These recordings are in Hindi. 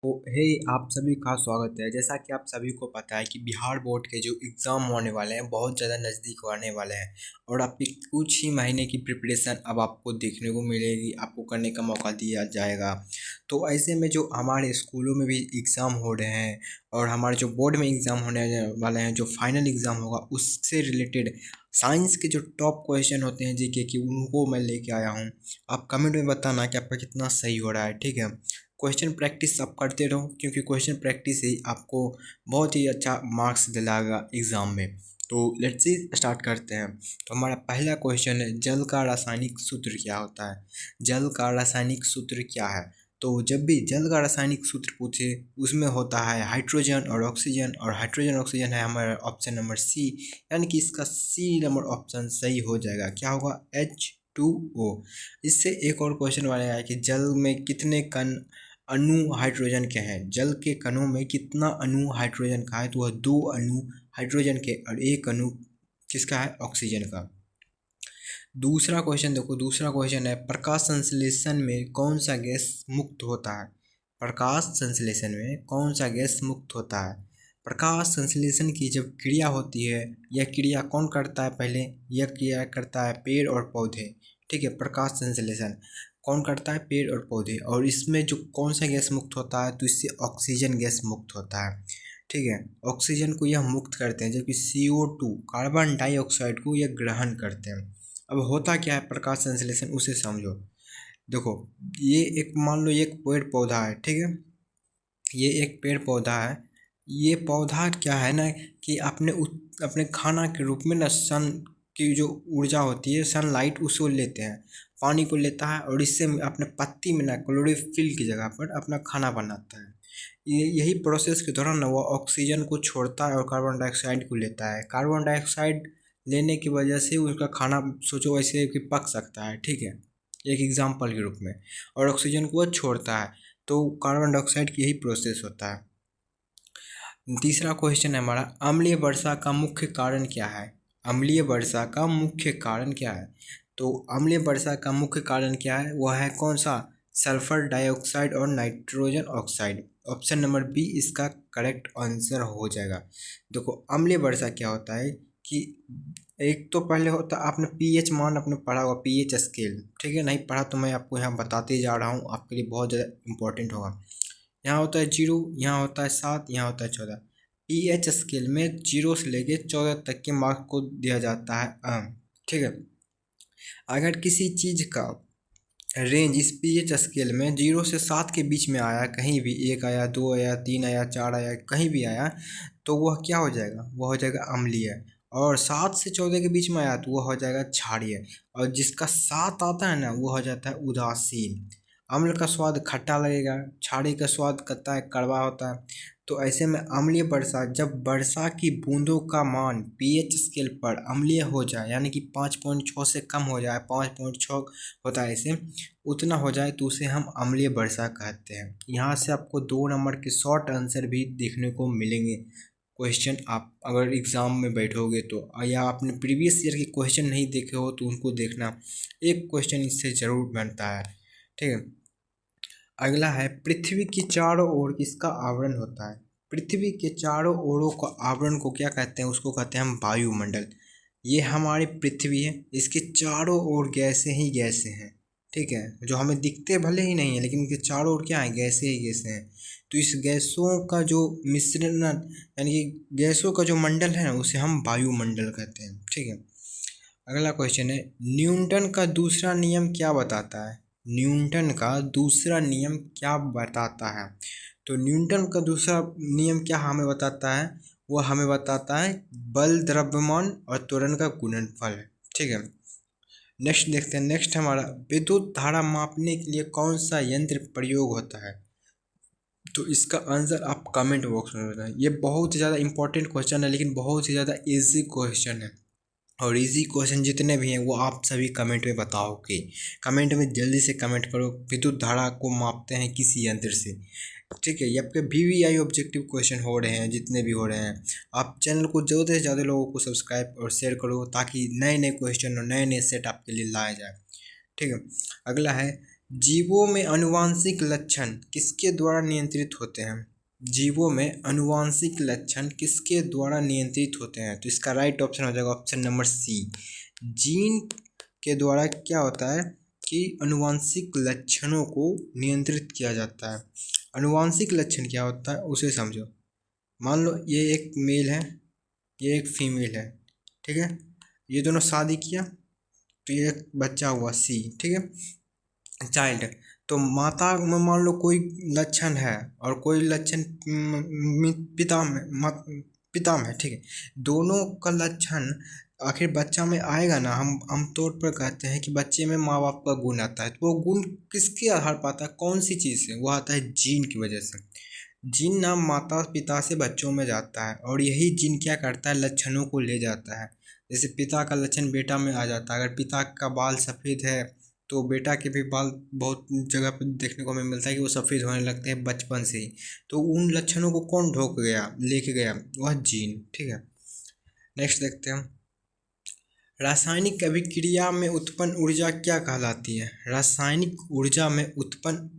तो हे आप सभी का स्वागत है। जैसा कि आप सभी को पता है कि बिहार बोर्ड के जो एग्ज़ाम होने वाले हैं बहुत ज़्यादा नज़दीक आने वाले हैं और आपकी कुछ ही महीने की प्रिपरेशन अब आपको देखने को मिलेगी, आपको करने का मौका दिया जाएगा। तो ऐसे में जो हमारे स्कूलों में भी एग्ज़ाम हो रहे हैं और हमारे जो बोर्ड में एग्ज़ाम होने वाले हैं, जो फाइनल एग्ज़ाम होगा उससे रिलेटेड साइंस के जो टॉप क्वेश्चन होते हैं जीके की, उनको मैं लेके आया हूँ। आप कमेंट में बताना कि आपका कितना सही हो रहा है, ठीक है। क्वेश्चन प्रैक्टिस आप करते रहो क्योंकि क्वेश्चन प्रैक्टिस ही आपको बहुत ही अच्छा मार्क्स दिलाएगा एग्ज़ाम में। तो लेट्स सी स्टार्ट करते हैं। तो हमारा पहला क्वेश्चन है, जल का रासायनिक सूत्र क्या होता है? जल का रासायनिक सूत्र क्या है? तो जब भी जल का रासायनिक सूत्र पूछे उसमें होता है हाइड्रोजन और ऑक्सीजन, और हाइड्रोजन ऑक्सीजन है हमारा ऑप्शन नंबर सी, यानी कि इसका सी नंबर ऑप्शन सही हो जाएगा। क्या होगा? H2O। इससे एक और क्वेश्चन आया है कि जल में कितने कण अणु हाइड्रोजन के हैं? जल के कणों में कितना अणु हाइड्रोजन का है? तो वह 2 अणु हाइड्रोजन के और 1 अणु किसका है? ऑक्सीजन का। दूसरा क्वेश्चन देखो, दूसरा क्वेश्चन है, प्रकाश संश्लेषण में कौन सा गैस मुक्त होता है? प्रकाश संश्लेषण में कौन सा गैस मुक्त होता है? प्रकाश संश्लेषण की जब क्रिया होती है, यह क्रिया कौन करता है? पहले यह क्रिया करता है पेड़ और पौधे, ठीक है। प्रकाश संश्लेषण कौन करता है? पेड़ और पौधे। और इसमें जो कौन सा गैस मुक्त होता है? तो इससे ऑक्सीजन गैस मुक्त होता है, ठीक है। ऑक्सीजन को यह मुक्त करते हैं, जबकि CO2 कार्बन डाइऑक्साइड को यह ग्रहण करते हैं। अब होता क्या है प्रकाश संश्लेषण, उसे समझो। देखो, ये एक मान लो ये एक पेड़ पौधा है, ठीक है। ये एक पेड़ पौधा है। ये पौधा क्या है ना कि अपने खाना के रूप में ना सन की जो ऊर्जा होती है, सनलाइट, उसको लेते हैं, पानी को लेता है और इससे अपने पत्ती में ना क्लोरोफिल की जगह पर अपना खाना बनाता है। ये यही प्रोसेस के दौरान ना वो ऑक्सीजन को छोड़ता है और कार्बन डाइऑक्साइड को लेता है। कार्बन डाइऑक्साइड लेने की वजह से उसका खाना सोचो ऐसे कि पक सकता है, ठीक है, एक एग्जाम्पल के रूप में। और ऑक्सीजन को वो छोड़ता है, तो कार्बन डाइऑक्साइड की यही प्रोसेस होता है। तीसरा क्वेश्चन है हमारा, अम्लीय वर्षा का मुख्य कारण क्या है? अम्लीय वर्षा का मुख्य कारण क्या है? तो अम्लीय वर्षा का मुख्य कारण क्या है? वह है कौन सा? सल्फर डाइऑक्साइड और nitrogen oxide. Option number B इसका करेक्ट आंसर हो जाएगा। देखो, अम्लीय वर्षा क्या होता है कि एक तो पहले होता, आपने पीएच मान अपने पढ़ा होगा, पीएच स्केल, ठीक है। नहीं पढ़ा तो मैं आपको यहाँ बताते जा रहा हूँ, आपके लिए बहुत ज़्यादा इंपॉर्टेंट होगा। यहाँ होता है 0, यहाँ होता है 7, यहाँ होता है 14। पीएच स्केल में 0 से लेके 14 तक के मार्क को दिया जाता है, ठीक है। अगर किसी चीज़ का रेंज इस पीएच स्केल में 0 से 7 के बीच में आया, कहीं भी 1 आया, 2 आया, 3 आया, 4 आया, कहीं भी आया, तो वह क्या हो जाएगा? वह हो जाएगा अम्लीय। और 7 से 14 के बीच में आया तो वह हो जाएगा क्षारीय। और जिसका 7 आता है ना, वो हो जाता है उदासीन। अम्ल का स्वाद खट्टा लगेगा, क्षारीय का स्वाद कहता है कड़वा होता है। तो ऐसे में अम्लीय वर्षा, जब वर्षा की बूंदों का मान पीएच स्केल पर अम्लीय हो जाए, यानी कि 5.6 से कम हो जाए, 5.6 होता है ऐसे, उतना हो जाए तो उसे हम अम्लीय वर्षा कहते हैं। यहाँ से आपको 2 नंबर के शॉर्ट आंसर भी देखने को मिलेंगे क्वेश्चन, आप अगर एग्ज़ाम में बैठोगे तो, या आपने प्रीवियस ईयर के क्वेश्चन नहीं देखे हो तो उनको देखना, एक क्वेश्चन इससे ज़रूर बनता है, ठीक है। अगला है, पृथ्वी के चारों ओर किसका आवरण होता है? पृथ्वी के चारों ओरों का आवरण को क्या कहते हैं? उसको कहते हैं हम वायुमंडल। ये हमारी पृथ्वी है, इसके चारों ओर गैसें ही गैसें हैं, ठीक है, जो हमें दिखते भले ही नहीं है लेकिन इनके चारों ओर क्या है? गैसें ही गैसें हैं। तो इस गैसों का जो मिश्रण, यानी कि गैसों का जो मंडल है ना, उसे हम वायुमंडल कहते हैं, ठीक है। अगला क्वेश्चन है, न्यूटन का दूसरा नियम क्या बताता है? न्यूटन का दूसरा नियम क्या बताता है? तो न्यूटन का दूसरा नियम क्या हमें बताता है? वो हमें बताता है बल, द्रव्यमान और त्वरण का गुणनफल, ठीक है। नेक्स्ट देखते हैं, नेक्स्ट हमारा, विद्युत धारा मापने के लिए कौन सा यंत्र प्रयोग होता है? तो इसका आंसर आप कमेंट बॉक्स में बताएं। ये बहुत ही ज़्यादा इंपॉर्टेंट क्वेश्चन है, लेकिन बहुत ही ज़्यादा इजी क्वेश्चन है। और इजी क्वेश्चन जितने भी हैं वो आप सभी कमेंट में बताओगे। कमेंट में जल्दी से कमेंट करो, विद्युत धारा को मापते हैं किसी यंत्र से, ठीक है। ये आपके VVI ऑब्जेक्टिव क्वेश्चन हो रहे हैं, जितने भी हो रहे हैं। आप चैनल को ज़्यादा से ज़्यादा लोगों को सब्सक्राइब और शेयर करो, ताकि नए नए क्वेश्चन और नए नए सेट आपके लिए लाए जाए, ठीक है। अगला है, जीवों में आनुवांशिक लक्षण किसके द्वारा नियंत्रित होते हैं? जीवों में आनुवांशिक लक्षण किसके द्वारा नियंत्रित होते हैं? तो इसका राइट ऑप्शन हो जाएगा ऑप्शन नंबर सी। जीन के द्वारा क्या होता है कि आनुवांशिक लक्षणों को नियंत्रित किया जाता है। आनुवांशिक लक्षण क्या होता है उसे समझो। मान लो ये एक मेल है, ये एक फीमेल है, ठीक है। ये दोनों शादी किया तो ये एक बच्चा हुआ सी, ठीक है, चाइल्ड। तो माता में मान लो कोई लक्षण है और कोई लक्षण पिता में पिता में, ठीक है। दोनों का लक्षण आखिर बच्चा में आएगा ना। हम आमतौर पर कहते हैं कि बच्चे में माँ बाप का गुण आता है, तो वो गुण किसके आधार पर आता है, कौन सी चीज़ से? वो आता है जीन की वजह से। जीन ना माता पिता से बच्चों में जाता है और यही जीन क्या करता है, लक्षणों को ले जाता है। जैसे पिता का लक्षण बेटा में आ जाता है। अगर पिता का बाल सफ़ेद है तो बेटा के भी बाल बहुत जगह पर देखने को हमें मिलता है कि वो सफ़ेद होने लगते हैं बचपन से ही। तो उन लक्षणों को कौन ढोक गया, लेके गया? वह जीन, ठीक है। नेक्स्ट देखते हैं, रासायनिक अभिक्रिया में उत्पन्न ऊर्जा क्या कहलाती है? रासायनिक ऊर्जा में उत्पन्न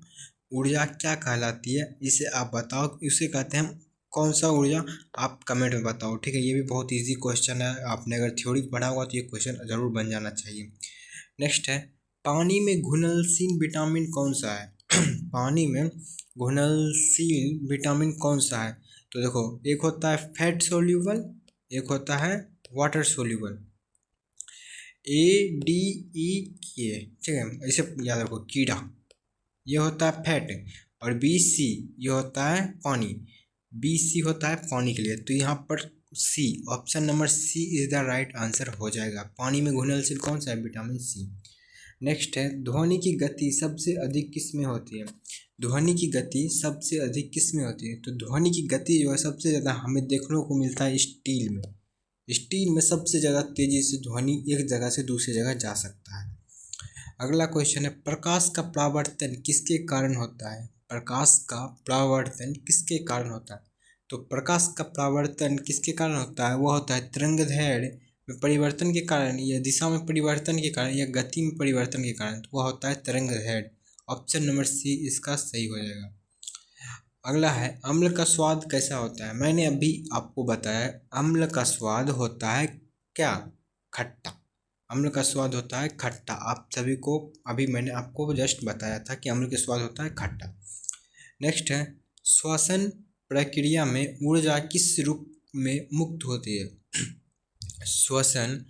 ऊर्जा क्या कहलाती है, इसे आप बताओ। इसे कहते हैं कौन सा ऊर्जा, आप कमेंट में बताओ, ठीक है। ये भी बहुत इजी क्वेश्चन है, आपने अगर थ्योरी पढ़ा होगा तो ये क्वेश्चन ज़रूर बन जाना चाहिए। नेक्स्ट है, पानी में घुलनशील विटामिन कौन सा है? पानी में घुलनशील विटामिन कौन सा है? तो देखो, एक होता है फैट सोल्यूबल, एक होता है वाटर सोल्यूबल। ADE, ठीक है, इसे याद रखो, कीड़ा ये होता है फैट, और BC ये होता है पानी। BC होता है पानी के लिए, तो यहाँ पर C, option number C is the right answer हो जाएगा। पानी में घुलनशील कौन सा है? Vitamin C. नेक्स्ट है, ध्वनि की गति सबसे अधिक किस में होती है? ध्वनि की गति सबसे अधिक किस में होती है? तो ध्वनि की गति जो है सबसे ज़्यादा हमें देखने को मिलता है स्टील में। स्टील में सबसे ज़्यादा तेज़ी से ध्वनि एक जगह से दूसरी जगह जा सकता है। अगला क्वेश्चन है, प्रकाश का परावर्तन किसके कारण होता है? प्रकाश का परावर्तन किसके कारण होता है? तो प्रकाश का परावर्तन किसके कारण होता है? वह होता है तरंगदैर्घ्य में परिवर्तन के कारण, या दिशा में परिवर्तन के कारण, या गति में परिवर्तन के कारण। तो वह होता है तरंगदैर्घ्य। ऑप्शन नंबर सी इसका सही हो जाएगा। अगला है, अम्ल का स्वाद कैसा होता है? मैंने अभी आपको बताया अम्ल का स्वाद होता है क्या? खट्टा। अम्ल का स्वाद होता है खट्टा। आप सभी को अभी मैंने आपको जस्ट बताया था कि अम्ल का स्वाद होता है खट्टा। नेक्स्ट है, श्वसन प्रक्रिया में ऊर्जा किस रूप में मुक्त होती है? श्वसन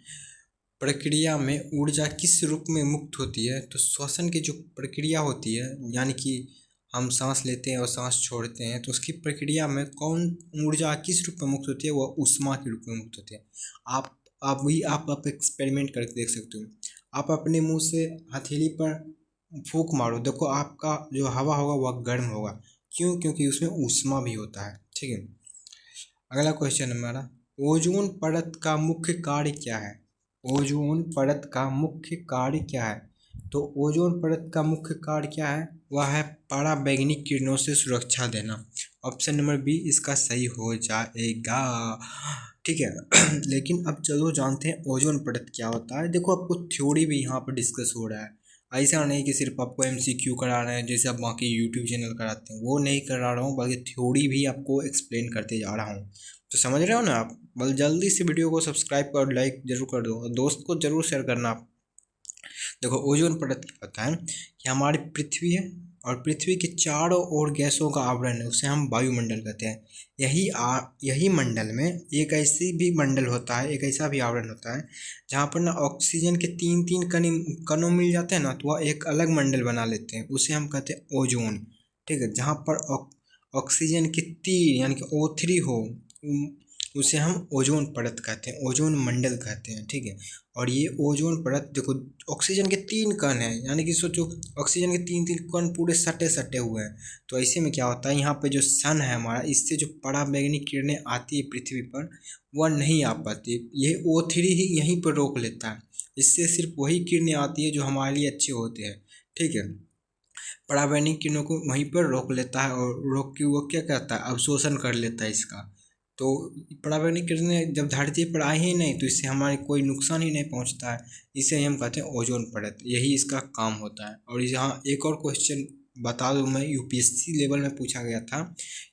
प्रक्रिया में ऊर्जा किस रूप में मुक्त होती है? तो श्वसन की जो प्रक्रिया होती है, यानी कि हम सांस लेते हैं और सांस छोड़ते हैं, तो उसकी प्रक्रिया में कौन ऊर्जा किस रूप में मुक्त होती है? वह ऊष्मा के रूप में मुक्त होती है। आप एक्सपेरिमेंट करके देख सकते हो। आप अपने मुंह से हथेली पर फूंक मारो, देखो आपका जो हवा होगा वह गर्म होगा। क्यों? क्योंकि उसमें ऊष्मा भी होता है, ठीक है। अगला क्वेश्चन है हमारा, ओजोन परत का मुख्य कार्य क्या है? ओजोन परत का मुख्य कार्य क्या है? तो ओजोन परत का मुख्य कार्य क्या है? वह है पराबैंगनी किरणों से सुरक्षा देना। ऑप्शन नंबर बी इसका सही हो जाएगा, ठीक है। लेकिन अब चलो जानते हैं ओजोन परत क्या होता है। देखो, आपको थ्योरी भी यहाँ पर डिस्कस हो रहा है। ऐसा नहीं कि सिर्फ आपको MCQ करा रहे हैं जैसे आप बाकी यूट्यूब चैनल कराते हैं, वो नहीं करा रहा हूँ, बल्कि थ्योरी भी आपको एक्सप्लेन करते जा रहा हूँ। तो समझ रहे हो ना आप? बल जल्दी से वीडियो को सब्सक्राइब कर, लाइक जरूर कर दो, और दोस्त को जरूर शेयर करना आप। देखो, ओजोन परत क्या होता है कि हमारी पृथ्वी है और पृथ्वी के चारों ओर गैसों का आवरण है, उसे हम वायुमंडल कहते हैं। यही मंडल में एक ऐसी भी मंडल होता है, एक ऐसा भी आवरण होता है जहाँ पर ना ऑक्सीजन के तीन तीन कणों मिल जाते हैं ना, तो वह एक अलग मंडल बना लेते हैं, उसे हम कहते हैं ओजोन, ठीक है। जहाँ पर ऑक्सीजन के तीन यानी कि O3 हो, उसे हम ओजोन परत कहते हैं, ओजोन मंडल कहते हैं, ठीक है। और ये ओजोन परत देखो, ऑक्सीजन के तीन कण हैं, यानी कि सोचो ऑक्सीजन के तीन तीन कण पूरे सटे सटे हुए हैं। तो ऐसे में क्या होता है, यहाँ पे जो सन है हमारा, इससे जो पराबैंगनी किरणें आती है पृथ्वी पर, वह नहीं आ पाती। ये O3 ही यहीं पर रोक लेता है, इससे सिर्फ वही किरणें आती है जो हमारे लिए अच्छे होते हैं, ठीक है। पराबैंगनी किरणों को वहीं पर रोक लेता है, और रोक के वो क्या कहता है, अवशोषण कर लेता है इसका। तो परावैंगनिक किरणें जब धरती पर आई ही नहीं तो इससे हमारे कोई नुकसान ही नहीं पहुंचता है, इसे हम कहते हैं ओजोन परत, यही इसका काम होता है। और यहाँ एक और क्वेश्चन बता दूं मैं, यूपीएससी लेवल में पूछा गया था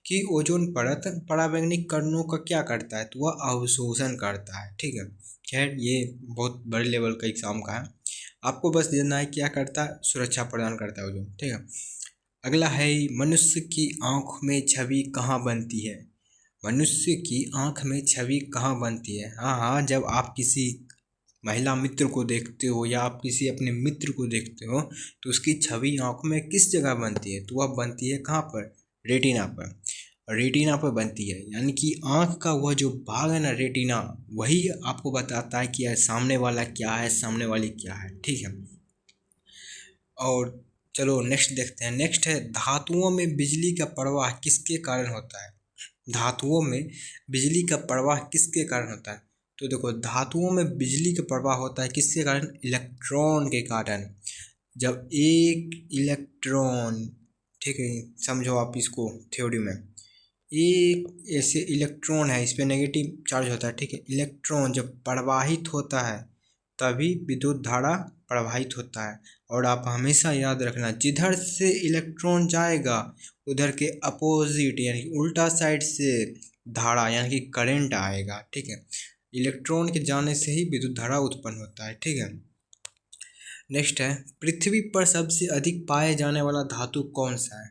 कि ओजोन परत परावैंगनिक किरणों का क्या करता है, तो वह अवशोषण करता है। ठीक है, खैर ये बहुत बड़े लेवल का एग्जाम का है, आपको बस देना है क्या करता है, सुरक्षा प्रदान करता है ओजोन। ठीक है, अगला है मनुष्य की आंख में छवि कहाँ बनती है। मनुष्य की आंख में छवि कहाँ बनती है? हाँ हाँ, जब आप किसी महिला मित्र को देखते हो या आप किसी अपने मित्र को देखते हो तो उसकी छवि आंख में किस जगह बनती है, तो वह बनती है कहाँ पर, रेटिना पर। रेटिना पर बनती है, यानी कि आंख का वह जो भाग है ना रेटिना, वही आपको बताता है कि यार सामने वाला क्या है, सामने वाली क्या है। ठीक है, और चलो नेक्स्ट देखते हैं। नेक्स्ट है धातुओं में बिजली का प्रवाह किसके कारण होता है। धातुओं में बिजली का प्रवाह किसके कारण होता है, तो देखो धातुओं में बिजली का प्रवाह होता है किसके कारण, इलेक्ट्रॉन के कारण। जब एक इलेक्ट्रॉन, ठीक है समझो आप इसको थ्योरी में, एक ऐसे इलेक्ट्रॉन है, इस पर नेगेटिव चार्ज होता है। ठीक है, इलेक्ट्रॉन जब प्रवाहित होता है तभी विद्युत धारा प्रवाहित होता है। और आप हमेशा याद रखना, जिधर से इलेक्ट्रॉन जाएगा उधर के अपोजिट यानी कि उल्टा साइड से धारा यानी कि करंट आएगा। ठीक है, इलेक्ट्रॉन के जाने से ही विद्युत धारा उत्पन्न होता है। ठीक है, नेक्स्ट है पृथ्वी पर सबसे अधिक पाए जाने वाला धातु कौन सा है।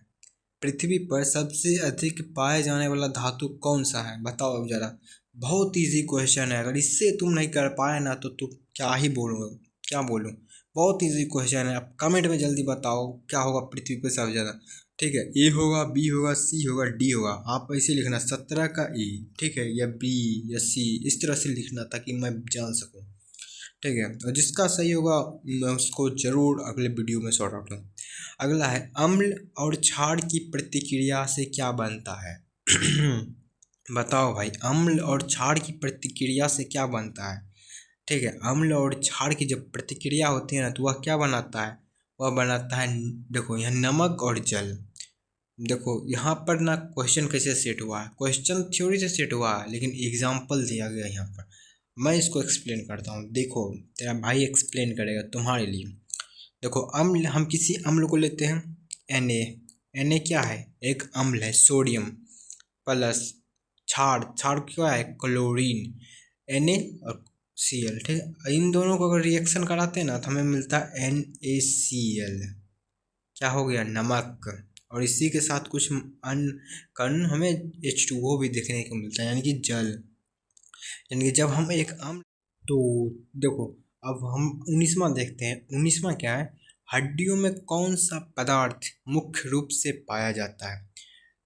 पृथ्वी पर सबसे अधिक पाए जाने वाला धातु कौन सा है, बताओ अब जरा। बहुत इजी क्वेश्चन है, अगर इससे तुम नहीं कर पाए ना तो तुम क्या ही बोलो, क्या बोलूँ, बहुत इजी क्वेश्चन है। आप कमेंट में जल्दी बताओ क्या होगा पृथ्वी पर सबसे ज़्यादा। ठीक है, ए होगा, बी होगा, सी होगा, डी होगा, आप ऐसे लिखना 17 का ए, ठीक है, या बी या सी, इस तरह से लिखना ताकि मैं जान सकूँ। ठीक है, और जिसका सही होगा मैं उसको ज़रूर अगले वीडियो में सॉर्ट आउट करूँ। अगला है अम्ल और क्षार की प्रतिक्रिया से क्या बनता है। बताओ भाई, अम्ल और क्षार की प्रतिक्रिया से क्या बनता है। ठीक है, अम्ल और क्षार की जब प्रतिक्रिया होती है ना तो वह क्या बनाता है, वह बनाता है, देखो यहाँ नमक और जल। देखो यहाँ पर ना क्वेश्चन कैसे सेट हुआ है, क्वेश्चन थ्योरी से सेट हुआ है लेकिन एग्जाम्पल दिया गया यहाँ पर, मैं इसको एक्सप्लेन करता हूँ। देखो तेरा भाई एक्सप्लेन करेगा तुम्हारे लिए। देखो अम्ल, हम किसी अम्ल को लेते हैं Na क्या है, एक अम्ल है, सोडियम प्लस क्षार, क्षार क्या है, क्लोरीन, Na और Cl। ठीक है, इन दोनों को अगर रिएक्शन कराते हैं ना तो हमें मिलता है NaCl, क्या हो गया, नमक। और इसी के साथ कुछ अन्य कण हमें H2O भी देखने को मिलता है यानी कि जल। यानी कि जब हम एक अम्ल, तो देखो अब हम 19वां देखते हैं। 19वां क्या है, हड्डियों में कौन सा पदार्थ मुख्य रूप से पाया जाता है।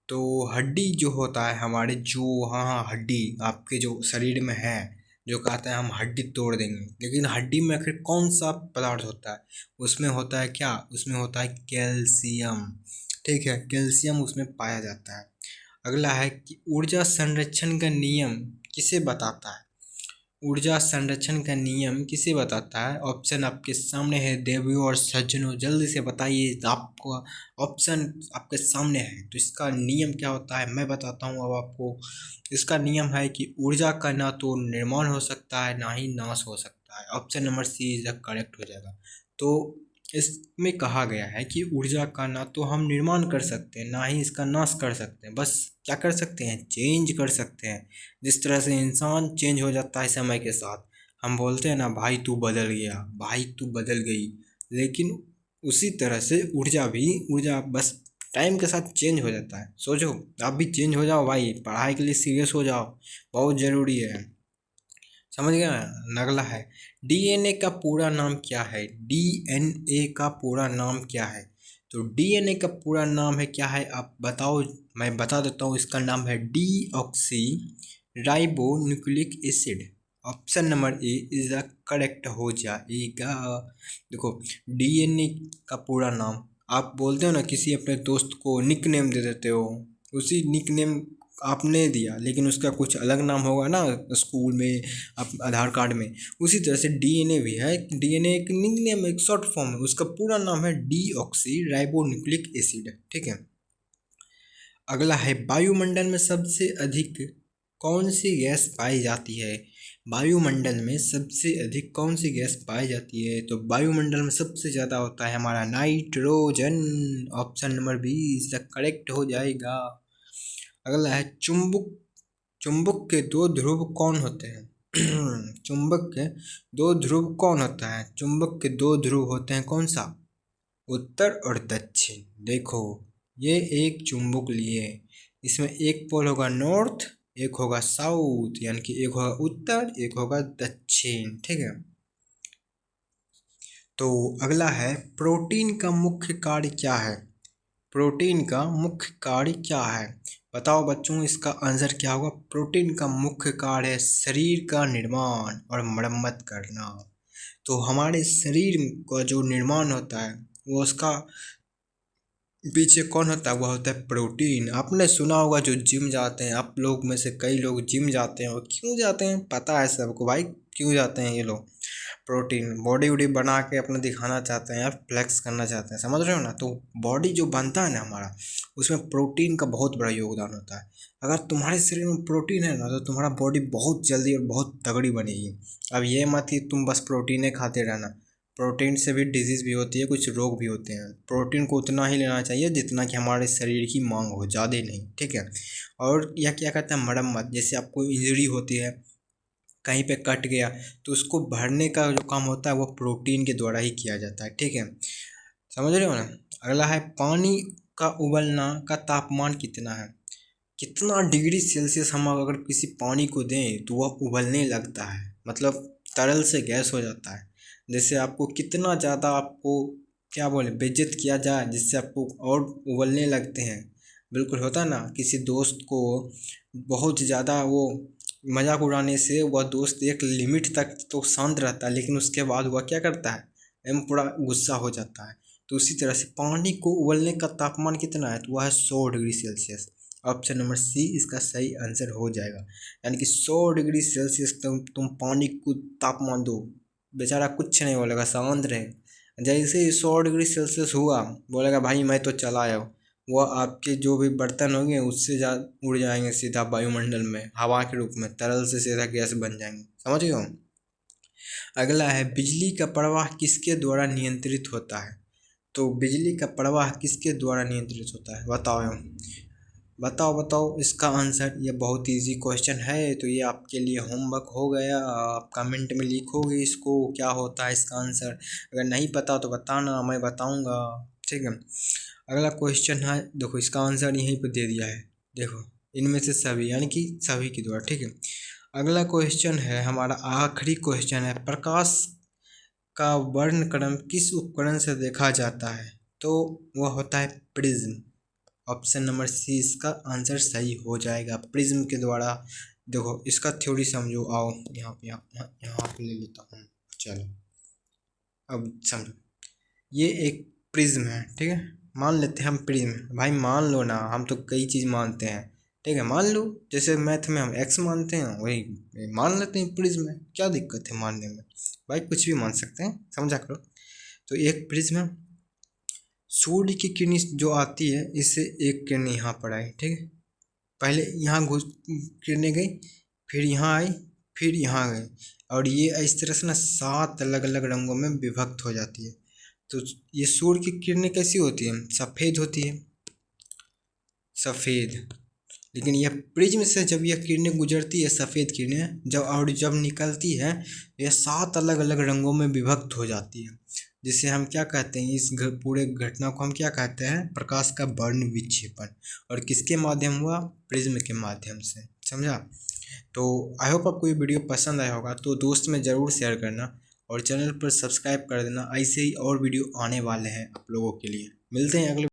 तो हड्डी जो होता है हमारे, जो हाँ हाँ हड्डी आपके जो शरीर में है, जो कहते हैं हम हड्डी तोड़ देंगे, लेकिन हड्डी में आखिर कौन सा पदार्थ होता है, उसमें होता है क्या, उसमें होता है कैल्शियम। ठीक है, कैल्शियम उसमें पाया जाता है। अगला है कि ऊर्जा संरक्षण का नियम किसे बताता है। ऊर्जा संरक्षण का नियम किसे बताता है, ऑप्शन आपके सामने है देवियों और सज्जनों, जल्दी से बताइए, आपको ऑप्शन आपके सामने है। तो इसका नियम क्या होता है मैं बताता हूँ अब आपको। इसका नियम है कि ऊर्जा का ना तो निर्माण हो सकता है ना ही नाश हो सकता है, option number C is the correct हो जाएगा। तो इसमें कहा गया है कि ऊर्जा का ना तो हम निर्माण कर सकते हैं ना ही इसका नाश कर सकते हैं, बस क्या कर सकते हैं, चेंज कर सकते हैं। जिस तरह से इंसान चेंज हो जाता है समय के साथ, हम बोलते हैं ना भाई तू बदल गया, भाई तू बदल गई, लेकिन उसी तरह से ऊर्जा भी, ऊर्जा बस टाइम के साथ चेंज हो जाता है। सोचो आप भी चेंज हो जाओ भाई, पढ़ाई के लिए सीरियस हो जाओ, बहुत ज़रूरी है। समझ गया ना। अगला है डीएनए का पूरा नाम क्या है। डीएनए का पूरा नाम क्या है, तो डीएनए का पूरा नाम है क्या है आप बताओ, मैं बता देता हूँ। इसका नाम है deoxy ribo nucleic acid, option number A is the correct हो जाएगा। देखो डीएनए का पूरा नाम, आप बोलते हो ना किसी अपने दोस्त को निक नेम दे देते हो, उसी निक नेम आपने दिया लेकिन उसका कुछ अलग नाम होगा ना स्कूल में, आप आधार कार्ड में, उसी तरह से डीएनए भी है। डीएनए एक निक नेम, एक शॉर्ट फॉर्म है, उसका पूरा नाम है डीऑक्सी राइबो न्यूक्लिक एसिड। ठीक है, अगला है वायुमंडल में सबसे अधिक कौन सी गैस पाई जाती है? वायुमंडल में सबसे अधिक कौन सी गैस पाई जाती है? तो वायुमंडल में सबसे ज़्यादा होता है हमारा नाइट्रोजन। ऑप्शन नंबर 20 करेक्ट हो जाएगा। अगला है चुंबक। चुंबक के दो ध्रुव कौन होते हैं? चुंबक के दो ध्रुव कौन होता है? चुंबक के दो ध्रुव होते हैं, कौन सा? उत्तर और दक्षिण। देखो, ये एक चुंबक लिए, इसमें एक पोल होगा नॉर्थ, एक होगा साउथ, यानी कि एक होगा उत्तर, एक होगा दक्षिण। ठीक है। तो अगला है प्रोटीन का मुख्य कार्य क्या है? प्रोटीन का मुख्य कार्य क्या है? बताओ बच्चों, इसका आंसर क्या होगा? प्रोटीन का मुख्य कार्य है शरीर का निर्माण और मरम्मत करना। तो हमारे शरीर का जो निर्माण होता है वो उसका पीछे कौन होता है? वह होता है प्रोटीन। आपने सुना होगा जो जिम जाते हैं, आप लोग में से कई लोग जिम जाते हैं, और क्यों जाते हैं पता है सबको भाई, क्यों जाते हैं ये लोग? प्रोटीन बॉडी वॉडी बना के अपना दिखाना चाहते हैं या फ्लेक्स करना चाहते हैं, समझ रहे हो ना? तो बॉडी जो बनता है ना हमारा, उसमें प्रोटीन का बहुत बड़ा योगदान होता है। अगर तुम्हारे शरीर में प्रोटीन है ना तो तुम्हारा बॉडी बहुत जल्दी और बहुत तगड़ी बनेगी। अब ये मत ही तुम बस प्रोटीन खाते रहना, प्रोटीन से भी डिजीज़ भी होती है, कुछ रोग भी होते हैं। प्रोटीन को उतना ही लेना चाहिए जितना कि हमारे शरीर की मांग हो, ज़्यादा नहीं। ठीक है। और यह क्या कहता है? मरम्मत। जैसे आपको इंजरी होती है, कहीं पे कट गया, तो उसको भरने का जो काम होता है वो प्रोटीन के द्वारा ही किया जाता है। ठीक है, समझ रहे हो ना? अगला है पानी का उबलना का तापमान कितना है? कितना डिग्री सेल्सियस हम अगर किसी पानी को दें तो वह उबलने लगता है, मतलब तरल से गैस हो जाता है। जैसे आपको कितना ज़्यादा आपको क्या बोले बेइज्जत किया जाए जिससे आपको और उबलने लगते हैं। बिल्कुल होता है ना, किसी दोस्त को बहुत ज़्यादा वो मजाक उड़ाने से वह दोस्त एक लिमिट तक तो शांत रहता है, लेकिन उसके बाद वह क्या करता है? एम पूरा गुस्सा हो जाता है। तो उसी तरह से पानी को उबलने का तापमान कितना है? तो वह है 100 degree Celsius. Option number C इसका सही आंसर हो जाएगा। यानी कि 100 डिग्री सेल्सियस तुम पानी को तापमान दो, बेचारा कुछ नहीं बोलेगा, शांत रहे। जैसे ही 100 डिग्री सेल्सियस हुआ, बोलेगा भाई मैं तो चला आया। वह आपके जो भी बर्तन होंगे उससे जा उड़ जाएंगे सीधा वायुमंडल में, हवा के रूप में, तरल से सीधा गैस बन जाएंगे। समझ गए हो? अगला है बिजली का प्रवाह किसके द्वारा नियंत्रित होता है? तो बिजली का प्रवाह किसके द्वारा नियंत्रित होता है? बताओ बताओ बताओ इसका आंसर। ये बहुत इजी क्वेश्चन है, तो ये आपके लिए होमवर्क हो गया। आप कमेंट में लिखोगे इसको क्या होता है इसका आंसर। अगर नहीं पता तो बताना, मैं बताऊंगा। ठीक है। अगला क्वेश्चन है, देखो इसका आंसर यहीं पर दे दिया है। देखो, इनमें से सभी, यानी कि सभी के द्वारा। ठीक है। अगला क्वेश्चन है हमारा आखिरी क्वेश्चन है, प्रकाश का वर्णक्रम किस उपकरण से देखा जाता है? तो वह होता है प्रिज्म। ऑप्शन नंबर सी इसका आंसर सही हो जाएगा, प्रिज्म के द्वारा। देखो इसका थ्योरी समझो, आओ यहाँ पे यहाँ पे ले लेता हूँ। चलो अब समझो, ये एक प्रिज्म है। ठीक है, मान लेते हैं हम प्रिज्म। भाई मान लो ना, हम तो कई चीज़ मानते हैं। ठीक है, मान लो जैसे मैथ में हम एक्स मानते हैं, वही मान लेते हैं प्रिज्म है। क्या दिक्कत है मानने में? भाई कुछ भी मान सकते हैं, समझा करो। तो एक प्रिज्म है, सूर्य की किरण जो आती है इससे एक किरण यहाँ पर आई। ठीक है, पहले यहाँ घुस किरणें गई, फिर यहाँ आई, फिर यहाँ गई, और ये इस तरह से ना 7 अलग अलग रंगों में विभक्त हो जाती है। तो ये सूर्य की किरणें कैसी होती है? सफ़ेद होती है, सफ़ेद। लेकिन यह प्रिज्म से जब यह किरणें गुजरती है, सफ़ेद किरणें जब निकलती है, यह 7 अलग अलग रंगों में विभक्त हो जाती है, जिसे हम क्या कहते हैं? इस पूरे घटना को हम क्या कहते हैं? प्रकाश का वर्ण विक्षेपण। और किसके माध्यम हुआ? प्रिज्म के माध्यम से। समझा? तो आई होप आपको ये वीडियो पसंद आया होगा, तो दोस्त में ज़रूर शेयर करना और चैनल पर सब्सक्राइब कर देना। ऐसे ही और वीडियो आने वाले हैं आप लोगों के लिए। मिलते हैं अगले